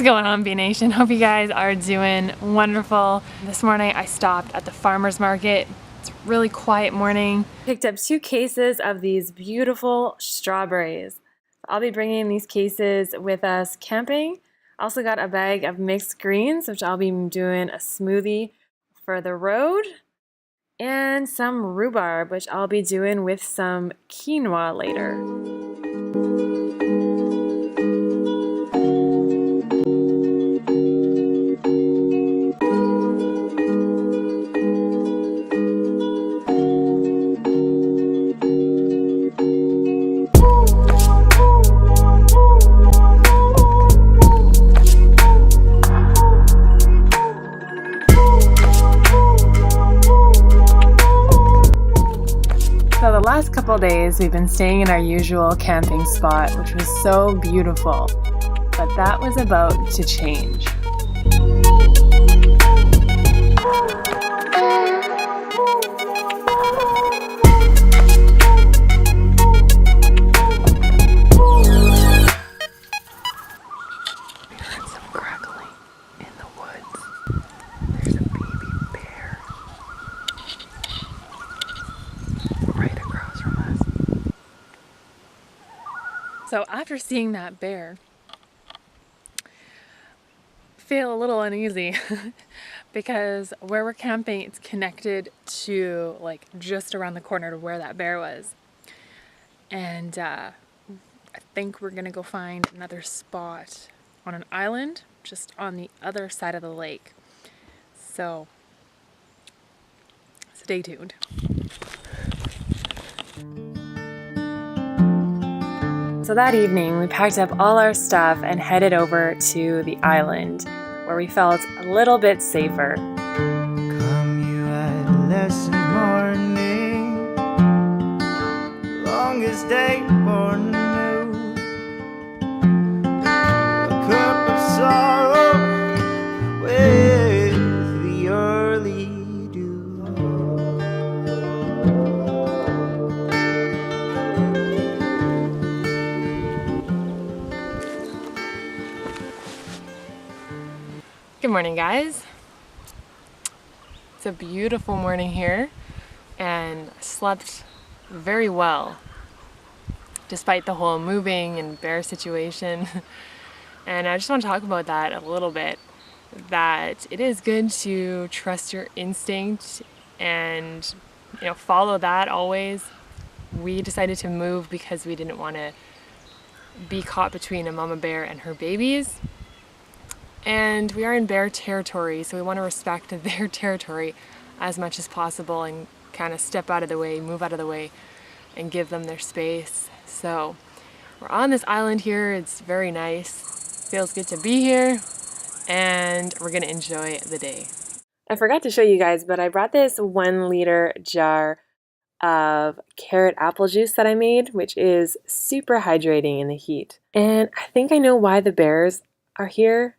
going on, B Nation? Hope you guys are doing wonderful. This morning I stopped at the farmer's market. It's a really quiet morning. Picked up 2 cases of these beautiful strawberries. I'll be bringing these cases with us camping. Also got a bag of mixed greens, which I'll be doing a smoothie for the road. And some rhubarb, which I'll be doing with some quinoa later. So the last couple days we've been staying in our usual camping spot, which was so beautiful, but that was about to change. So after seeing that bear, I feel a little uneasy because where we're camping, it's connected to like just around the corner to where that bear was. And I think we're gonna go find another spot on an island just on the other side of the lake. So stay tuned. So that evening, we packed up all our stuff and headed over to the island, where we felt a little bit safer. Come you adolescent morning, longest day born anew, a cup of sorrow with the early dew. Good morning, guys. It's a beautiful morning here and I slept very well despite the whole moving and bear situation. And I just want to talk about that a little bit, that it is good to trust your instinct and follow that always. We decided to move because we didn't want to be caught between a mama bear and her babies. And we are in bear territory, so we want to respect their territory as much as possible and kind of step out of the way, move out of the way, and give them their space. So we're on this island here. It's very nice. Feels good to be here, and we're going to enjoy the day. I forgot to show you guys, but I brought this 1-liter jar of carrot apple juice that I made, which is super hydrating in the heat. And I think I know why the bears are here.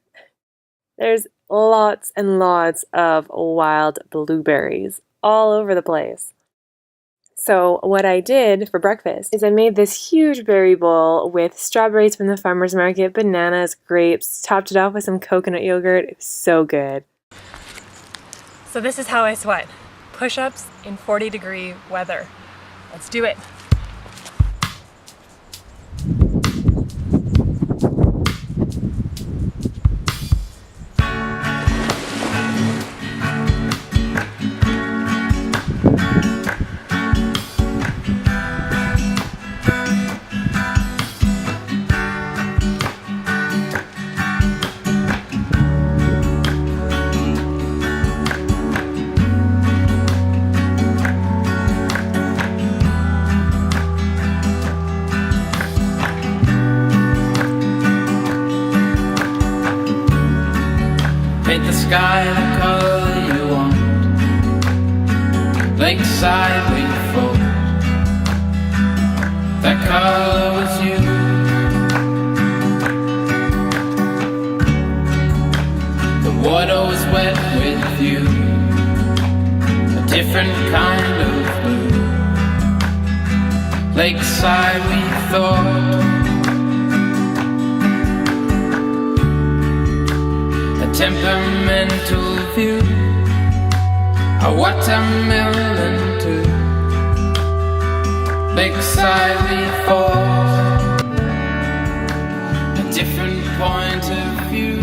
There's lots and lots of wild blueberries all over the place. So what I did for breakfast is I made this huge berry bowl with strawberries from the farmer's market, bananas, grapes, topped it off with some coconut yogurt. It was so good. So this is how I sweat. Push-ups in 40-degree weather. Let's do it. Paint the sky the color you want. Lakeside we float. That color was you. The water was wet with you. A different kind of blue. Lakeside we thought. temperamental view. A watermelon too. Lakeside leaf falls. A different point of view.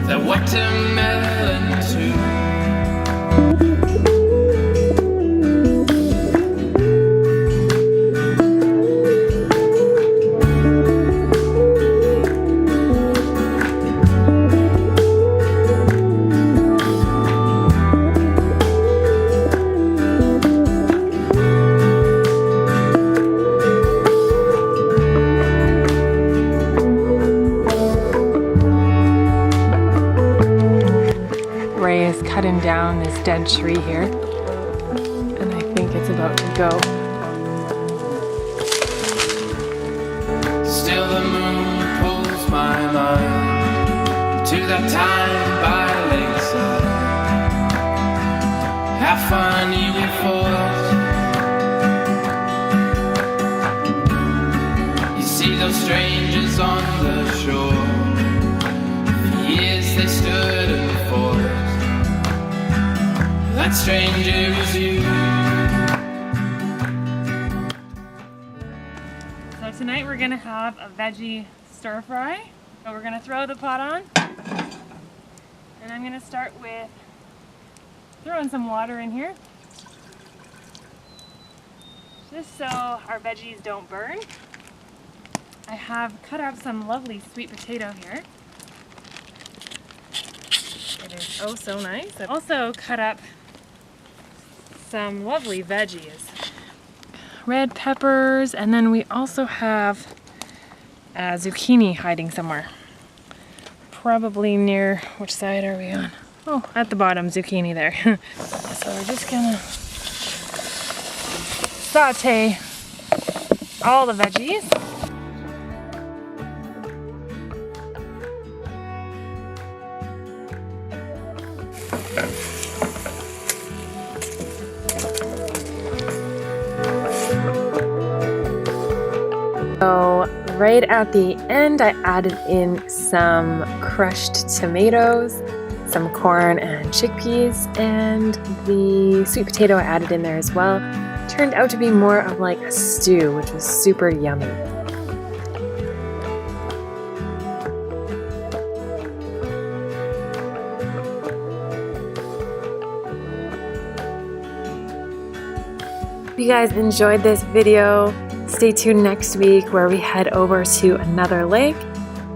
The watermelon too. Ray is cutting down this dead tree here, and I think it's about to go. Still the moon pulls my mind to that time by lakeside. How funny we fought. You see those strangers on the shore. For years they stood and fought. That stranger is you. So tonight we're gonna have a veggie stir fry. So we're gonna throw the pot on, and I'm gonna start with throwing some water in here, just so our veggies don't burn. I have cut up some lovely sweet potato here. It is oh so nice. I've also cut up some lovely veggies. Red peppers, and then we also have zucchini hiding somewhere. Probably near, which side are we on? Oh, at the bottom, zucchini there. So we're just gonna saute all the veggies. So right at the end, I added in some crushed tomatoes, some corn and chickpeas, and the sweet potato I added in there as well. Turned out to be more of like a stew, which was super yummy. If you guys enjoyed this video, stay tuned next week where we head over to another lake.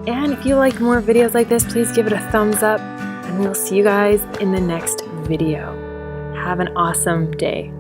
And if you like more videos like this, please give it a thumbs up, and we'll see you guys in the next video. Have an awesome day.